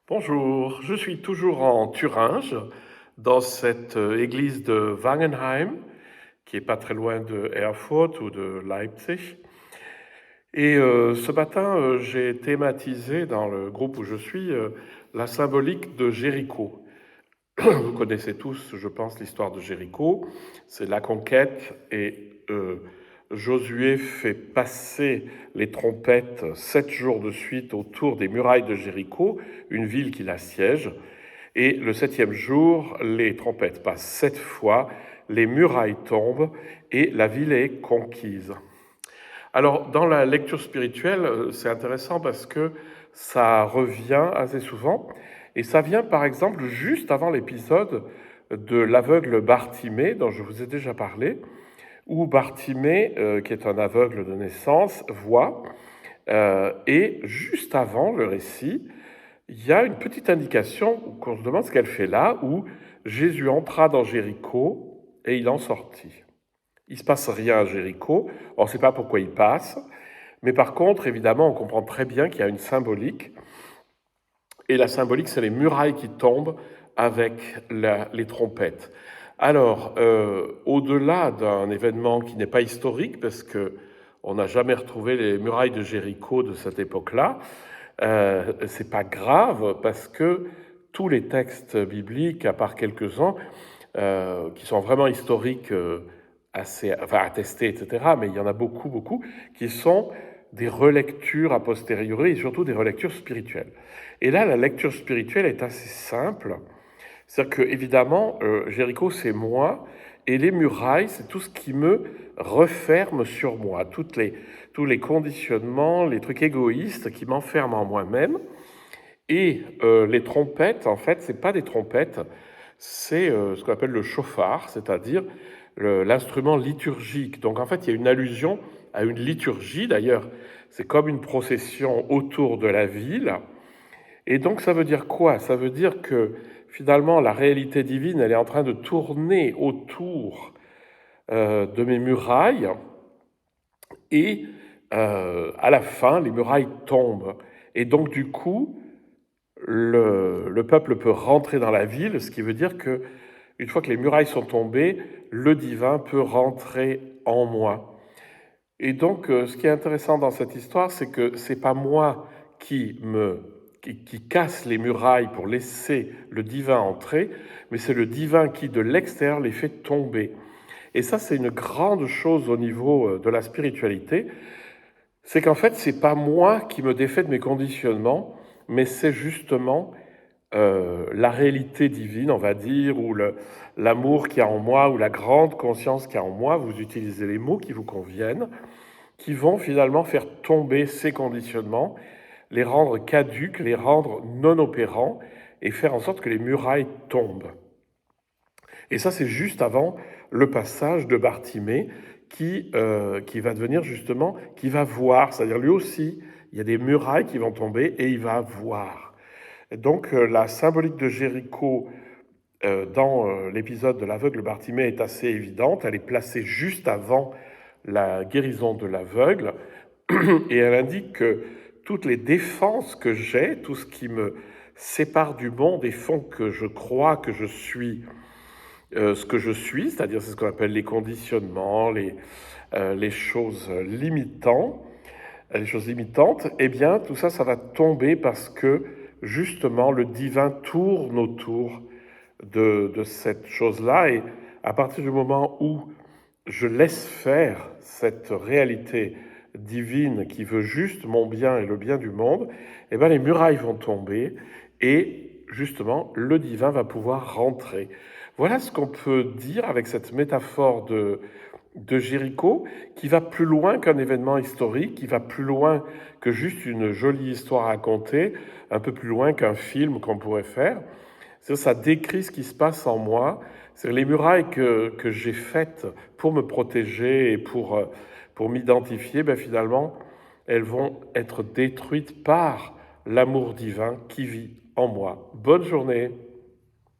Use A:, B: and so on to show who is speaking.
A: Bonjour, je suis toujours en Thuringe, dans cette église de Wangenheim, qui est pas très loin de Erfurt ou de Leipzig. Et ce matin, j'ai thématisé dans le groupe où je suis la symbolique de Jéricho. Vous connaissez tous, je pense, l'histoire de Jéricho. C'est la conquête et Josué fait passer les trompettes 7 jours de suite autour des murailles de Jéricho, une ville qu'il assiège. Et le 7e jour, les trompettes passent 7 fois, les murailles tombent et la ville est conquise. Alors, dans la lecture spirituelle, c'est intéressant parce que ça revient assez souvent. Et ça vient, par exemple, juste avant l'épisode de l'aveugle Bartimée, dont je vous ai déjà parlé, où Bartimée, qui est un aveugle de naissance, voit. Et juste avant le récit, il y a une petite indication qu'on se demande ce qu'elle fait là, où Jésus entra dans Jéricho et il en sortit. Il ne se passe rien à Jéricho, on ne sait pas pourquoi il passe, mais par contre, évidemment, on comprend très bien qu'il y a une symbolique, et la symbolique, c'est les murailles qui tombent avec les trompettes. Alors, au-delà d'un événement qui n'est pas historique, parce que on n'a jamais retrouvé les murailles de Jéricho de cette époque-là, c'est pas grave parce que tous les textes bibliques, à part quelques-uns, qui sont vraiment historiques, assez, enfin attestés, etc., mais il y en a beaucoup, beaucoup, qui sont des relectures a posteriori et surtout des relectures spirituelles. Et là, la lecture spirituelle est assez simple. C'est-à-dire que, évidemment, Jéricho, c'est moi, et les murailles, c'est tout ce qui me referme sur moi, tous les conditionnements, les trucs égoïstes qui m'enferment en moi-même. Et les trompettes, en fait, c'est pas des trompettes, c'est ce qu'on appelle le chauffard, c'est-à-dire l'instrument liturgique. Donc, en fait, il y a une allusion à une liturgie. D'ailleurs, c'est comme une procession autour de la ville. Et donc, ça veut dire quoi? Ça veut dire que finalement, la réalité divine, elle est en train de tourner autour de mes murailles, et à la fin, les murailles tombent. Et donc, du coup, le peuple peut rentrer dans la ville, ce qui veut dire que une fois que les murailles sont tombées, le divin peut rentrer en moi. Et donc, ce qui est intéressant dans cette histoire, c'est que c'est pas moi qui casse les murailles pour laisser le divin entrer, mais c'est le divin qui, de l'extérieur, les fait tomber. Et ça, c'est une grande chose au niveau de la spiritualité. C'est qu'en fait, c'est pas moi qui me défais de mes conditionnements, mais c'est justement la réalité divine, on va dire, ou l'amour qu'il y a en moi, ou la grande conscience qu'il y a en moi, vous utilisez les mots qui vous conviennent, qui vont finalement faire tomber ces conditionnements, les rendre caduques, les rendre non opérants, et faire en sorte que les murailles tombent. Et ça, c'est juste avant le passage de Bartimée qui va devenir justement, qui va voir, c'est-à-dire lui aussi, il y a des murailles qui vont tomber et il va voir. Et donc la symbolique de Jéricho dans l'épisode de l'aveugle Bartimée est assez évidente, elle est placée juste avant la guérison de l'aveugle, et elle indique que toutes les défenses que j'ai, tout ce qui me sépare du monde et font que je crois que je suis ce que je suis, c'est-à-dire c'est ce qu'on appelle les conditionnements, les choses limitantes, eh bien tout ça, ça va tomber parce que justement le divin tourne autour de cette chose-là, et à partir du moment où je laisse faire cette réalité divine qui veut juste mon bien et le bien du monde, eh bien les murailles vont tomber et justement le divin va pouvoir rentrer. Voilà ce qu'on peut dire avec cette métaphore de Jéricho, qui va plus loin qu'un événement historique, qui va plus loin que juste une jolie histoire à raconter, un peu plus loin qu'un film qu'on pourrait faire. Ça décrit ce qui se passe en moi. C'est les murailles que j'ai faites pour me protéger et pour m'identifier, ben finalement, elles vont être détruites par l'amour divin qui vit en moi. Bonne journée.